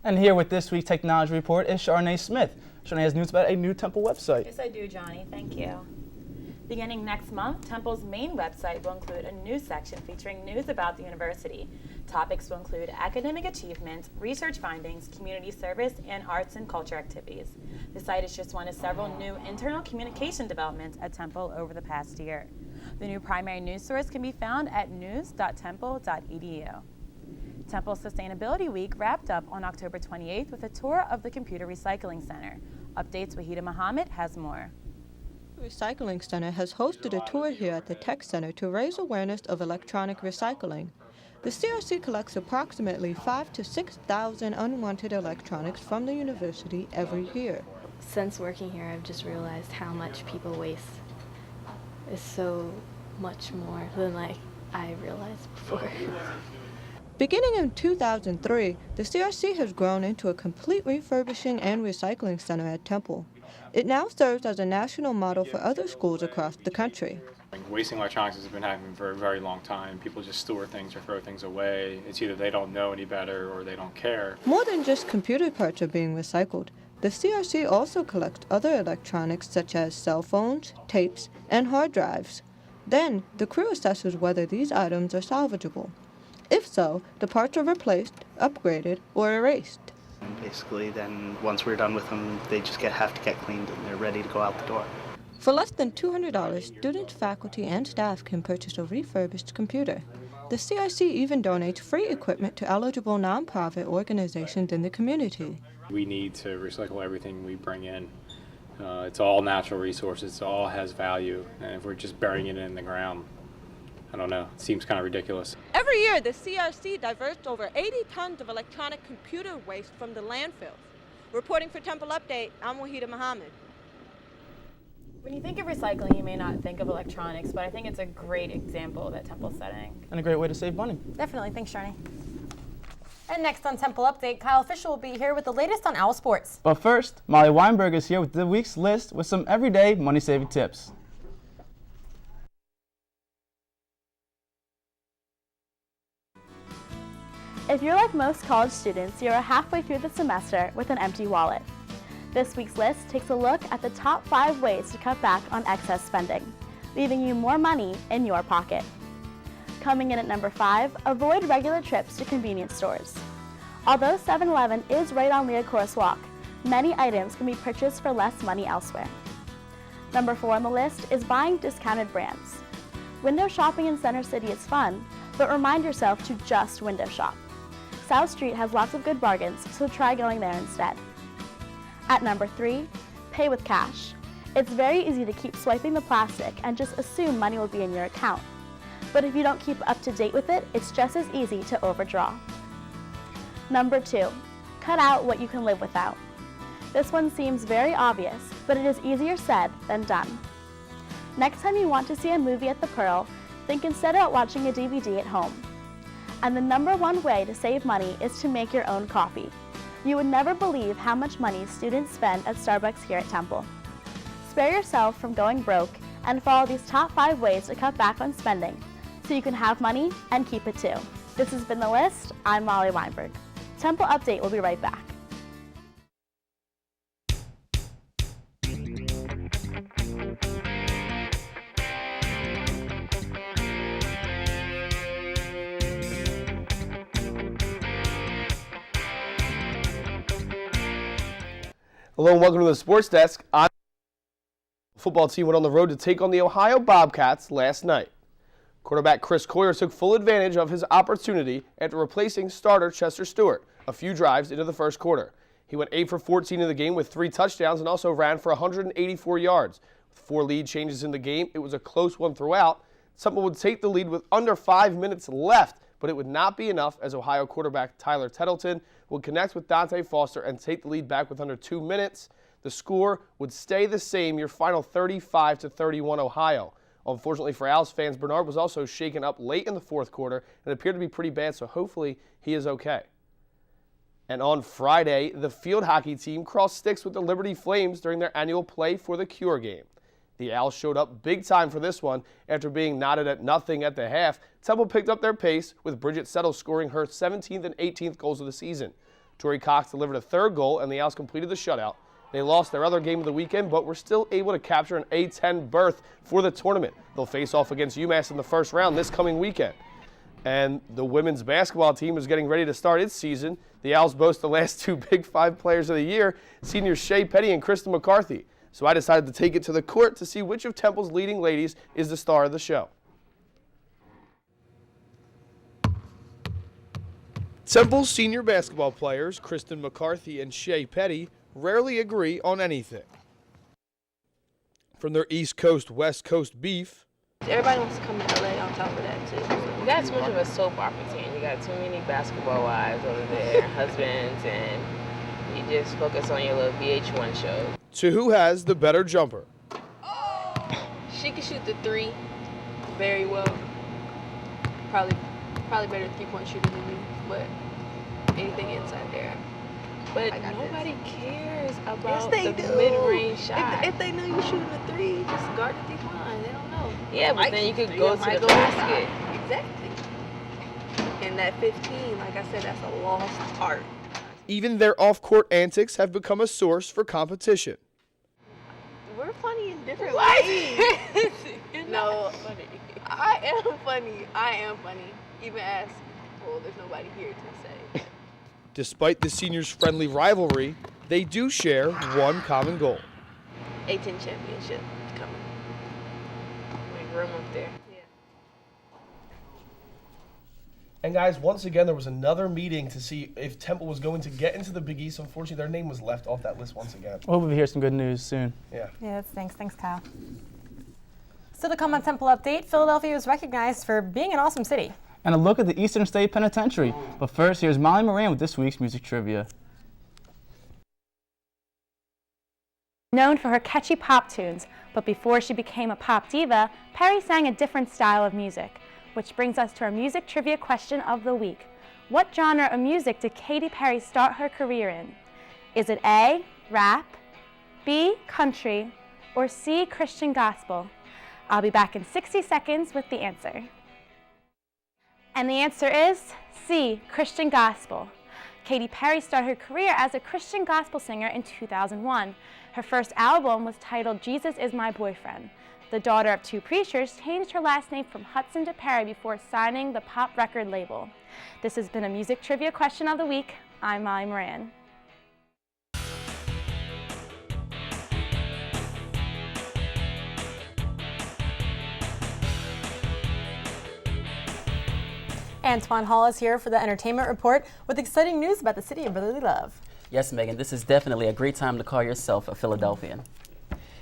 And here with this week's Technology Report is Charnee Smith. Charnee has news about a new Temple website. Yes, I do, Johnny. Thank you. Beginning next month, Temple's main website will include a news section featuring news about the university. Topics will include academic achievements, research findings, community service, and arts and culture activities. The site is just one of several new internal communication developments at Temple over the past year. The new primary news source can be found at news.temple.edu. Temple Sustainability Week wrapped up on October 28th with a tour of the Computer Recycling Center. Updates Wahida Muhammad has more. The Recycling Center has hosted a tour here at the Tech Center to raise awareness of electronic recycling. The CRC collects approximately 5,000 to 6,000 unwanted electronics from the university every year. Since working here, I've just realized how much people waste. It's so much more than I realized before. Beginning in 2003, the CRC has grown into a complete refurbishing and recycling center at Temple. It now serves as a national model for other schools across the country. Wasting electronics has been happening for a very long time. People just store things or throw things away. It's either they don't know any better or they don't care. More than just computer parts are being recycled. The CRC also collects other electronics such as cell phones, tapes, and hard drives. Then, the crew assesses whether these items are salvageable. If so, the parts are replaced, upgraded, or erased. And basically, then once we're done with them, they just have to get cleaned and they're ready to go out the door. For less than $200, students, faculty, and staff can purchase a refurbished computer. The CRC even donates free equipment to eligible nonprofit organizations in the community. We need to recycle everything we bring in. It's all natural resources, it all has value, and if we're just burying it in the ground, I don't know, it seems kind of ridiculous. Every year, the CRC diverts over 80 tons of electronic computer waste from the landfills. Reporting for Temple Update, I'm Wahida Muhammad. When you think of recycling, you may not think of electronics, but I think it's a great example that Temple's setting. And a great way to save money. Definitely. Thanks, Charnee. And next on Temple Update, Kyle Fisher will be here with the latest on owl sports. But first, Molly Weinberg is here with the week's list with some everyday money-saving tips. If you're like most college students, you're halfway through the semester with an empty wallet. This week's list takes a look at the top 5 ways to cut back on excess spending, leaving you more money in your pocket. Coming in at number 5, avoid regular trips to convenience stores. Although 7-Eleven is right on Leocourse Walk, many items can be purchased for less money elsewhere. Number 4 on the list is buying discounted brands. Window shopping in Center City is fun, but remind yourself to just window shop. South Street has lots of good bargains, so try going there instead. At number 3, pay with cash. It's very easy to keep swiping the plastic and just assume money will be in your account. But if you don't keep up to date with it, it's just as easy to overdraw. Number 2, cut out what you can live without. This one seems very obvious, but it is easier said than done. Next time you want to see a movie at the Pearl, think instead about watching a DVD at home. And the number 1 way to save money is to make your own coffee. You would never believe how much money students spend at Starbucks here at Temple. Spare yourself from going broke and follow these top 5 ways to cut back on spending so you can have money and keep it too. This has been The List. I'm Molly Weinberg. Temple Update will be right back. Hello and welcome to the Sports Desk. The football team went on the road to take on the Ohio Bobcats last night. Quarterback Chris Coyer took full advantage of his opportunity after replacing starter Chester Stewart a few drives into the first quarter. He went 8 for 14 in the game with 3 touchdowns and also ran for 184 yards. With 4 lead changes in the game, it was a close one throughout. Temple would take the lead with under 5 minutes left, but it would not be enough as Ohio quarterback Tyler Tettleton would connect with Dante Foster and take the lead back with under 2 minutes. The score would stay the same, your final 35-31 Ohio. Unfortunately for Owls fans, Bernard was also shaken up late in the fourth quarter and appeared to be pretty bad, so hopefully he is okay. And on Friday, the field hockey team crossed sticks with the Liberty Flames during their annual Play for the Cure game. The Owls showed up big time for this one. After being knotted at nothing at the half, Temple picked up their pace with Bridget Settle scoring her 17th and 18th goals of the season. Tori Cox delivered a third goal, and the Owls completed the shutout. They lost their other game of the weekend, but were still able to capture an A-10 berth for the tournament. They'll face off against UMass in the first round this coming weekend. And the women's basketball team is getting ready to start its season. The Owls boast the last two Big Five players of the year, seniors Shea Petty and Kristen McCarthy. So I decided to take it to the court to see which of Temple's leading ladies is the star of the show. Temple's senior basketball players, Kristen McCarthy and Shea Petty, rarely agree on anything. From their East Coast, West Coast beef. Everybody wants to come to LA on top of that, too. You got too much of a soap opera team. You got too many basketball wives over there, husbands, and you just focus on your little VH1 show. To who has the better jumper? She can shoot the three very well. Probably better three-point shooter than me, but anything inside there. But nobody cares about the mid-range shot. If they know you're shooting a three, just guard the three line. They don't know. Yeah, but then you could go to the basket. Exactly. And that 15, like I said, that's a lost art. Even their off-court antics have become a source for competition. We're funny in different ways. No, funny. I am funny. I am funny. Even as, well, there's nobody here to say. Despite the seniors' friendly rivalry, they do share one common goal. A-10 championship coming. Make room up there. Yeah. And guys, once again, there was another meeting to see if Temple was going to get into the Big East. Unfortunately, their name was left off that list once again. I hope we hear some good news soon. Yeah. Yeah, that stinks. Thanks, Kyle. Still to come on Temple Update, Philadelphia was recognized for being an awesome city. And a look at the Eastern State Penitentiary. But first, here's Molly Moran with this week's music trivia. Known for her catchy pop tunes, but before she became a pop diva, Perry sang a different style of music, which brings us to our music trivia question of the week. What genre of music did Katy Perry start her career in? Is it A, rap, B, country, or C, Christian gospel? I'll be back in 60 seconds with the answer. And the answer is C, Christian gospel. Katy Perry started her career as a Christian gospel singer in 2001. Her first album was titled Jesus Is My Boyfriend. The daughter of two preachers changed her last name from Hudson to Perry before signing the pop record label. This has been a music trivia question of the week. I'm Molly Moran. Antoine Hall is here for the Entertainment Report with exciting news about the city of brotherly love. Yes, Megan, this is definitely a great time to call yourself a Philadelphian.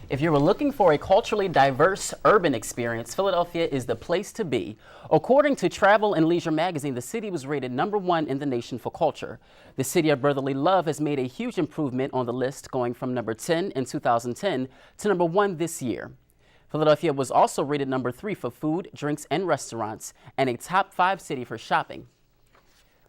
If you were looking for a culturally diverse urban experience, Philadelphia is the place to be. According to Travel and Leisure magazine, the city was rated #1 in the nation for culture. The city of brotherly love has made a huge improvement on the list, going from number 10 in 2010 to number 1 this year. Philadelphia was also rated number 3 for food, drinks, and restaurants, and a top 5 city for shopping.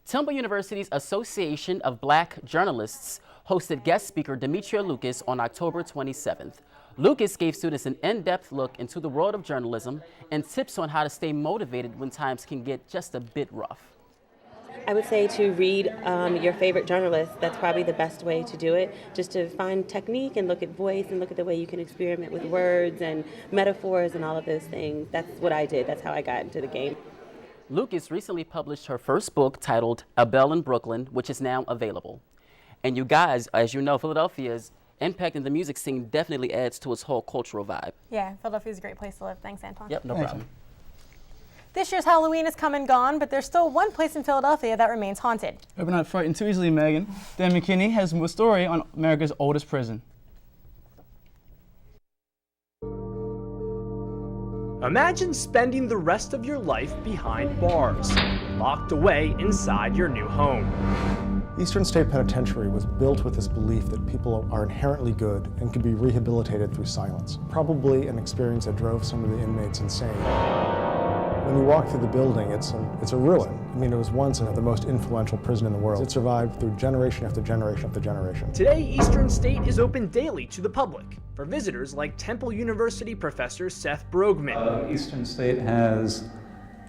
Temple University's Association of Black Journalists hosted guest speaker Demetria Lucas on October 27th. Lucas gave students an in-depth look into the world of journalism and tips on how to stay motivated when times can get just a bit rough. I would say to read your favorite journalist. That's probably the best way to do it, just to find technique and look at voice and look at the way you can experiment with words and metaphors and all of those things. That's what I did. That's how I got into the game. Lucas recently published her first book titled A Belle in Brooklyn, which is now available. And you guys, as you know, Philadelphia's impact in the music scene definitely adds to its whole cultural vibe. Yeah, Philadelphia's a great place to live. Thanks, Antoine. Yep, no problem. This year's Halloween has come and gone, but there's still one place in Philadelphia that remains haunted. Hope you're not frightened too easily, Megan. Dan McKinney has a story on America's oldest prison. Imagine spending the rest of your life behind bars, locked away inside your new home. Eastern State Penitentiary was built with this belief that people are inherently good and can be rehabilitated through silence. Probably an experience that drove some of the inmates insane. When you walk through the building, it's a ruin. I mean, it was once the most influential prison in the world. It survived through generation after generation after generation. Today, Eastern State is open daily to the public for visitors like Temple University professor Seth Brogman. Eastern State has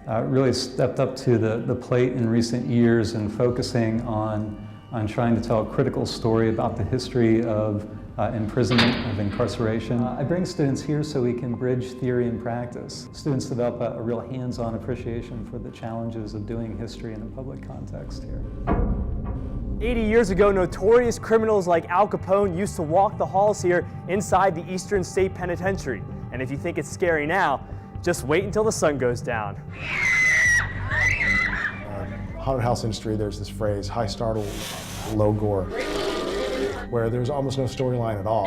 really stepped up to the plate in recent years in focusing on on trying to tell a critical story about the history of imprisonment, of incarceration. I bring students here so we can bridge theory and practice. Students develop a real hands-on appreciation for the challenges of doing history in a public context here. 80 years ago, notorious criminals like Al Capone used to walk the halls here inside the Eastern State Penitentiary. And if you think it's scary now, just wait until the sun goes down. Haunted house industry, there's this phrase, high startle, low gore, where there's almost no storyline at all.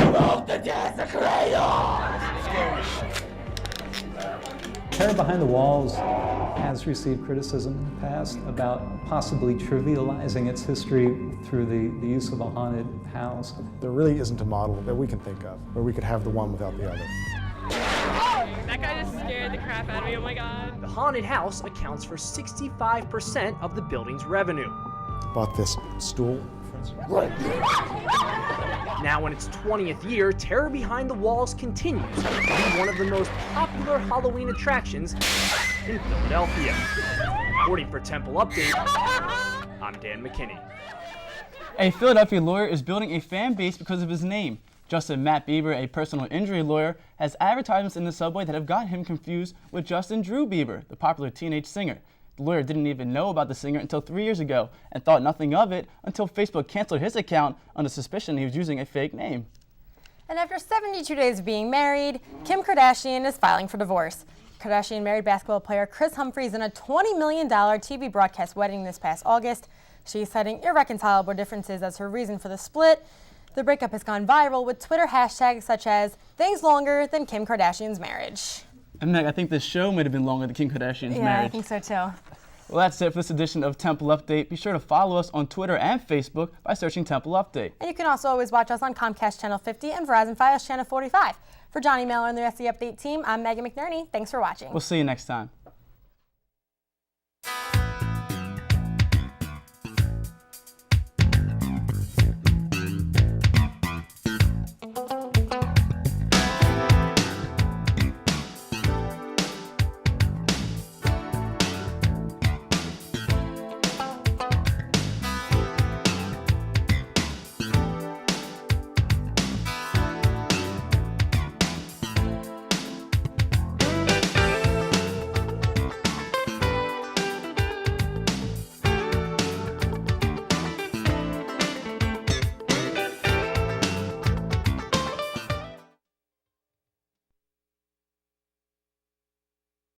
Terror Behind the Walls has received criticism in the past about possibly trivializing its history through the use of a haunted house. There really isn't a model that we can think of where we could have the one without the other. That guy just scared the crap out of me, oh my god. The haunted house accounts for 65% of the building's revenue. Bought this stool. Now in its 20th year, Terror Behind the Walls continues to be one of the most popular Halloween attractions in Philadelphia. Reporting for Temple Update, I'm Dan McKinney. A Philadelphia lawyer is building a fan base because of his name. Justin Matt Bieber, a personal injury lawyer, has advertisements in the subway that have got him confused with Justin Drew Bieber, the popular teenage singer. The lawyer didn't even know about the singer until 3 years ago and thought nothing of it until Facebook canceled his account under suspicion he was using a fake name. And after 72 days of being married, Kim Kardashian is filing for divorce. Kardashian married basketball player Kris Humphries in a $20 million TV broadcast wedding this past August. She's citing irreconcilable differences as her reason for the split. The breakup has gone viral with Twitter hashtags such as things longer than Kim Kardashian's marriage. And Meg, I think this show might have been longer than Kim Kardashian's marriage. Yeah, I think so too. Well, that's it for this edition of Temple Update. Be sure to follow us on Twitter and Facebook by searching Temple Update. And you can also always watch us on Comcast Channel 50 and Verizon Fios Channel 45. For Johnny Mehler and the rest of the Update team, I'm Megan McNerney. Thanks for watching. We'll see you next time.